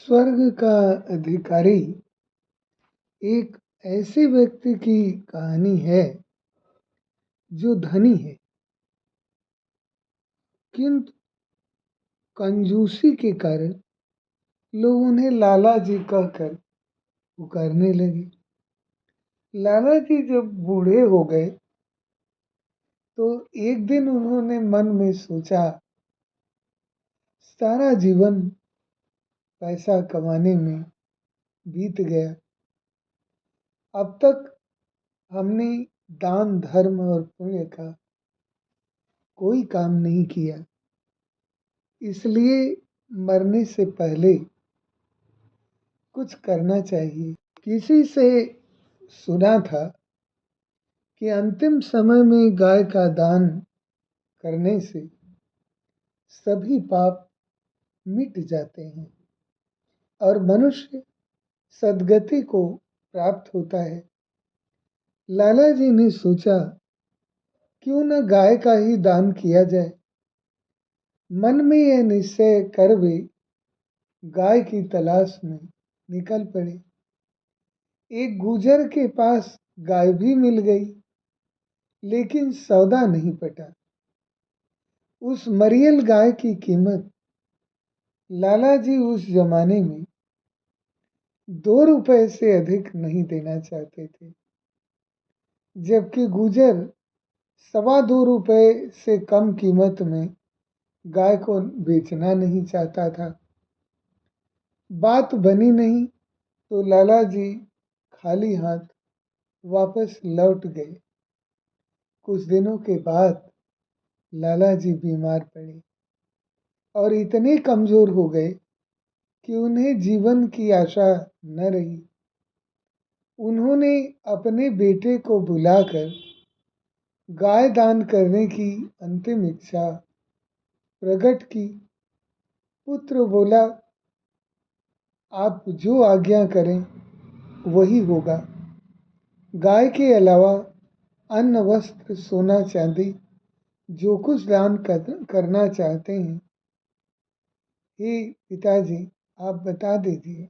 स्वर्ग का अधिकारी एक ऐसे व्यक्ति की कहानी है जो धनी है, किंतु कंजूसी के कारण लोग उन्हें लाला जी कहकर पुकारने लगे। लाला जी जब बूढ़े हो गए तो एक दिन उन्होंने मन में सोचा, सारा जीवन पैसा कमाने में बीत गया। अब तक हमने दान धर्म और पुण्य का कोई काम नहीं किया, इसलिए मरने से पहले कुछ करना चाहिए। किसी से सुना था कि अंतिम समय में गाय का दान करने से सभी पाप मिट जाते हैं और मनुष्य सद्गति को प्राप्त होता है। लाला जी ने सोचा, क्यों न गाय का ही दान किया जाए। मन में यह निश्चय कर वे गाय की तलाश में निकल पड़े। एक गुजर के पास गाय भी मिल गई, लेकिन सौदा नहीं पटा। उस मरियल गाय की कीमत लाला जी उस जमाने में 2 रुपए से अधिक नहीं देना चाहते थे, जबकि गुजर 2.25 रुपए से कम कीमत में गाय को बेचना नहीं चाहता था। बात बनी नहीं तो लाला जी खाली हाथ वापस लौट गए। कुछ दिनों के बाद लाला जी बीमार पड़े और इतने कमजोर हो गए कि उन्हें जीवन की आशा न रही। उन्होंने अपने बेटे को बुलाकर गाय दान करने की अंतिम इच्छा प्रकट की। पुत्र बोला, आप जो आज्ञा करें वही होगा। गाय के अलावा अन्न वस्त्र सोना चांदी जो कुछ दान करना चाहते हैं, हे पिताजी आप बता दीजिए।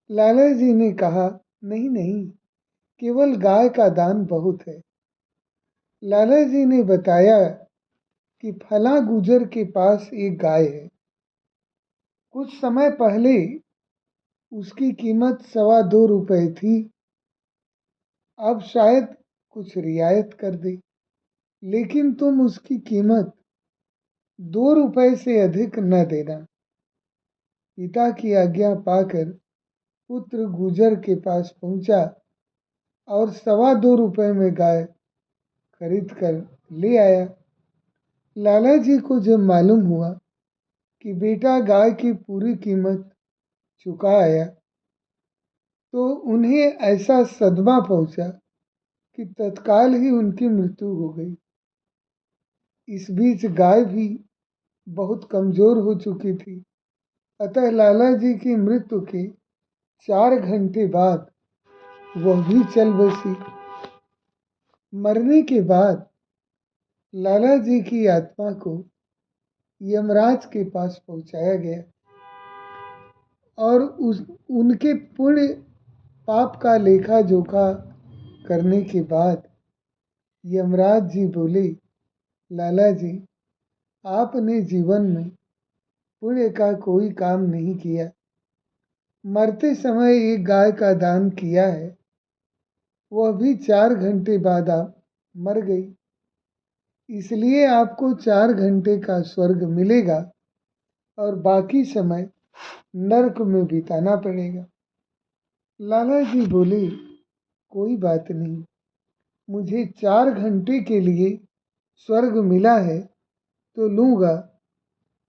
लाला जी ने कहा, नहीं नहीं, केवल गाय का दान बहुत है। लाला जी ने बताया कि फला गुजर के पास एक गाय है। कुछ समय पहले उसकी कीमत 2.25 रुपए थी, अब शायद कुछ रियायत कर दे, लेकिन तुम उसकी कीमत 2 रुपए से अधिक न देना। पिता की आज्ञा पाकर पुत्र गुजर के पास पहुंचा और 2.25 रुपए में गाय खरीद कर ले आया। लाला जी को जब मालूम हुआ कि बेटा गाय की पूरी कीमत चुका आया, तो उन्हें ऐसा सदमा पहुंचा कि तत्काल ही उनकी मृत्यु हो गई। इस बीच गाय भी बहुत कमजोर हो चुकी थी, अतः लाला जी की मृत्यु के 4 घंटे बाद वह भी चल बसी। मरने के बाद लाला जी की आत्मा को यमराज के पास पहुंचाया गया और उनके पुण्य पाप का लेखा जोखा करने के बाद यमराज जी बोले, लाला जी आपने जीवन में पुण्य का कोई काम नहीं किया। मरते समय एक गाय का दान किया है, वह भी 4 घंटे बाद आप मर गई, इसलिए आपको 4 घंटे का स्वर्ग मिलेगा और बाकी समय नरक में बिताना पड़ेगा। लाला जी बोले, कोई बात नहीं, मुझे 4 घंटे के लिए स्वर्ग मिला है तो लूँगा,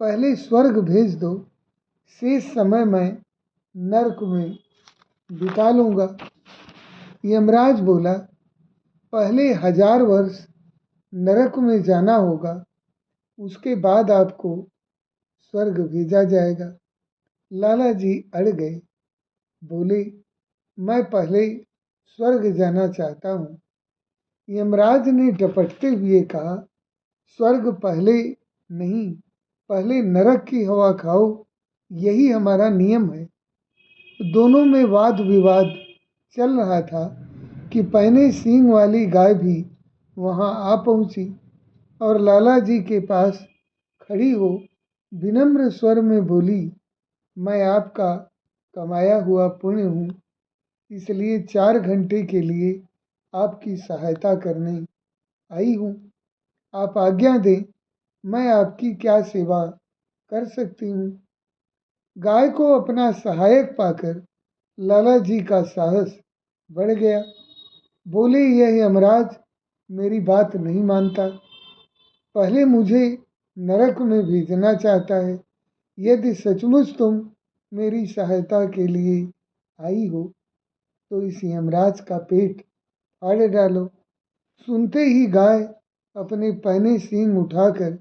पहले स्वर्ग भेज दो, शेष समय मैं नरक में बिता लूँगा। यमराज बोला, पहले 1000 वर्ष नरक में जाना होगा, उसके बाद आपको स्वर्ग भेजा जाएगा। लाला जी अड़ गए, बोले, मैं पहले स्वर्ग जाना चाहता हूँ। यमराज ने डपटते हुए कहा, स्वर्ग पहले नहीं, पहले नरक की हवा खाओ, यही हमारा नियम है। दोनों में वाद विवाद चल रहा था कि पहने सींग वाली गाय भी वहां आ पहुंची और लाला जी के पास खड़ी हो विनम्र स्वर में बोली, मैं आपका कमाया हुआ पुण्य हूँ, इसलिए 4 घंटे के लिए आपकी सहायता करने आई हूँ। आप आज्ञा दें, मैं आपकी क्या सेवा कर सकती हूँ। गाय को अपना सहायक पाकर लाला जी का साहस बढ़ गया। बोले, यह यमराज मेरी बात नहीं मानता, पहले मुझे नरक में भेजना चाहता है। यदि सचमुच तुम मेरी सहायता के लिए आई हो तो इस यमराज का पेट फाड़ डालो। सुनते ही गाय अपने पहने सींग उठाकर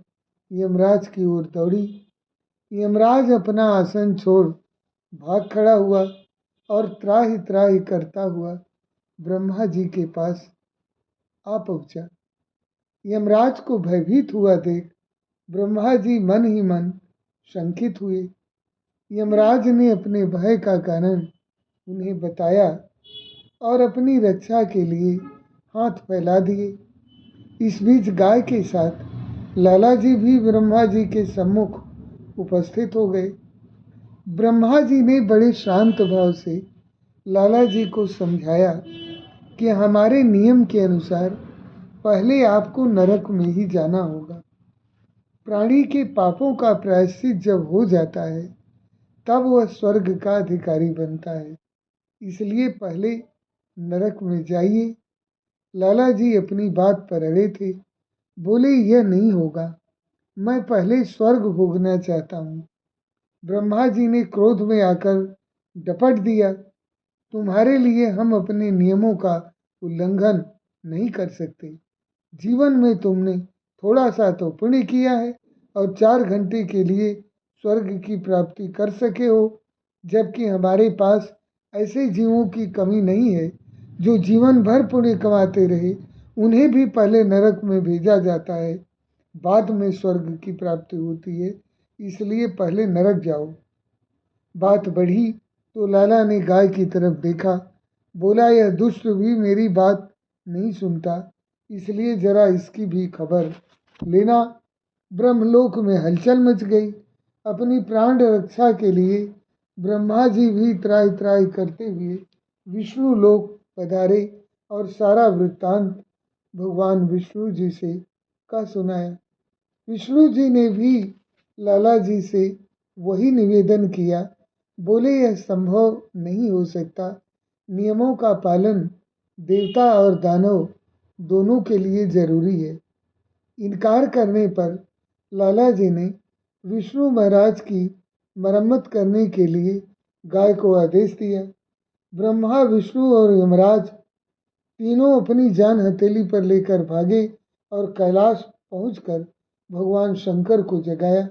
यमराज की ओर दौड़ी। यमराज अपना आसन छोड़ भाग खड़ा हुआ और त्राहि त्राहि करता हुआ ब्रह्मा जी के पास आ पहुंचा। यमराज को भयभीत हुआ देख ब्रह्मा जी मन ही मन शंकित हुए। यमराज ने अपने भय का कारण उन्हें बताया और अपनी रक्षा के लिए हाथ फैला दिए। इस बीच गाय के साथ लाला जी भी ब्रह्मा जी के सम्मुख उपस्थित हो गए। ब्रह्मा जी ने बड़े शांत भाव से लाला जी को समझाया कि हमारे नियम के अनुसार पहले आपको नरक में ही जाना होगा। प्राणी के पापों का प्रायश्चित जब हो जाता है तब वह स्वर्ग का अधिकारी बनता है, इसलिए पहले नरक में जाइए। लाला जी अपनी बात पर अड़े थे। बोले, यह नहीं होगा, मैं पहले स्वर्ग भोगना चाहता हूँ। ब्रह्मा जी ने क्रोध में आकर डपट दिया, तुम्हारे लिए हम अपने नियमों का उल्लंघन नहीं कर सकते। जीवन में तुमने थोड़ा सा तो पुण्य किया है और 4 घंटे के लिए स्वर्ग की प्राप्ति कर सके हो, जबकि हमारे पास ऐसे जीवों की कमी नहीं है जो जीवन भर पुण्य कमाते रहे। उन्हें भी पहले नरक में भेजा जाता है, बाद में स्वर्ग की प्राप्ति होती है, इसलिए पहले नरक जाओ। बात बढ़ी तो लाला ने गाय की तरफ देखा। बोला, यह दुष्ट भी मेरी बात नहीं सुनता, इसलिए जरा इसकी भी खबर लेना। ब्रह्मलोक में हलचल मच गई। अपनी प्राण रक्षा के लिए ब्रह्मा जी भी त्राहि त्राहि करते हुए विष्णु लोक पधारे और सारा वृत्तांत भगवान विष्णु जी से कह सुनाया। विष्णु जी ने भी लाला जी से वही निवेदन किया। बोले, यह संभव नहीं हो सकता, नियमों का पालन देवता और दानव दोनों के लिए जरूरी है। इनकार करने पर लाला जी ने विष्णु महाराज की मरम्मत करने के लिए गाय को आदेश दिया। ब्रह्मा, विष्णु और यमराज तीनों अपनी जान हथेली पर लेकर भागे और कैलाश पहुंचकर भगवान शंकर को जगाया।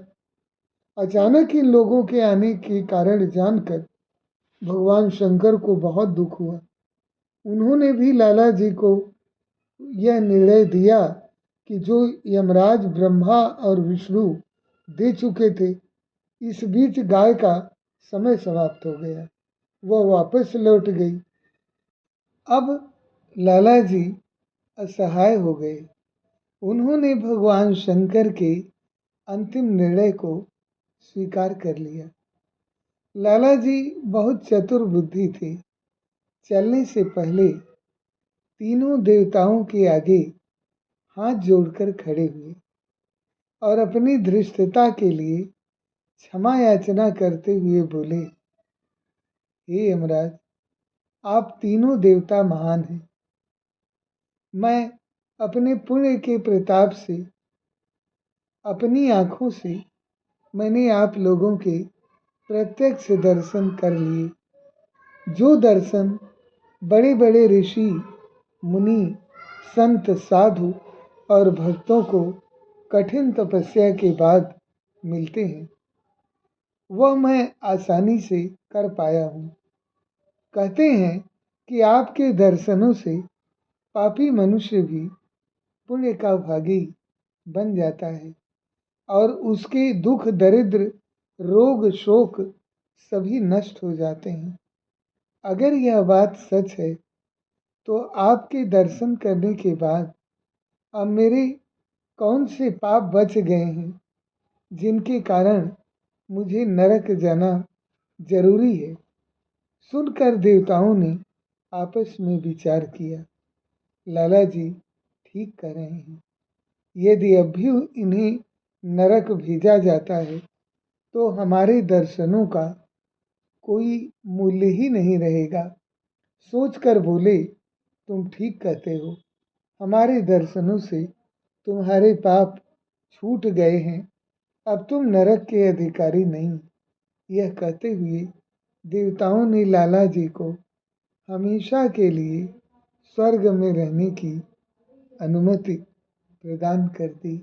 अचानक इन लोगों के आने के कारण जानकर भगवान शंकर को बहुत दुख हुआ। उन्होंने भी लाला जी को यह निर्णय दिया कि जो यमराज ब्रह्मा और विष्णु दे चुके थे। इस बीच गाय का समय समाप्त हो गया, वह वापस लौट गई। अब लाला जी असहाय हो गए। उन्होंने भगवान शंकर के अंतिम निर्णय को स्वीकार कर लिया। लाला जी बहुत चतुर बुद्धि थे। चलने से पहले तीनों देवताओं के आगे हाथ जोड़कर खड़े हुए और अपनी धृष्टता के लिए क्षमा याचना करते हुए बोले, हे यमराज, आप तीनों देवता महान हैं। मैं अपने पुण्य के प्रताप से, अपनी आँखों से मैंने आप लोगों के प्रत्यक्ष दर्शन कर लिए। जो दर्शन बड़े बड़े ऋषि, मुनि, संत, साधु और भक्तों को कठिन तपस्या के बाद मिलते हैं, वह मैं आसानी से कर पाया हूँ। कहते हैं कि आपके दर्शनों से पापी मनुष्य भी पुण्य का भागी बन जाता है और उसके दुख दरिद्र रोग शोक सभी नष्ट हो जाते हैं। अगर यह बात सच है तो आपके दर्शन करने के बाद अब मेरे कौन से पाप बच गए हैं जिनके कारण मुझे नरक जाना जरूरी है। सुनकर देवताओं ने आपस में विचार किया, लाला जी ठीक कह रहे हैं। यदि अब भी इन्हें नरक भेजा जाता है तो हमारे दर्शनों का कोई मूल्य ही नहीं रहेगा। सोचकर बोले, तुम ठीक कहते हो, हमारे दर्शनों से तुम्हारे पाप छूट गए हैं, अब तुम नरक के अधिकारी नहीं। यह कहते हुए देवताओं ने लाला जी को हमेशा के लिए स्वर्ग में रहने की अनुमति प्रदान कर दी।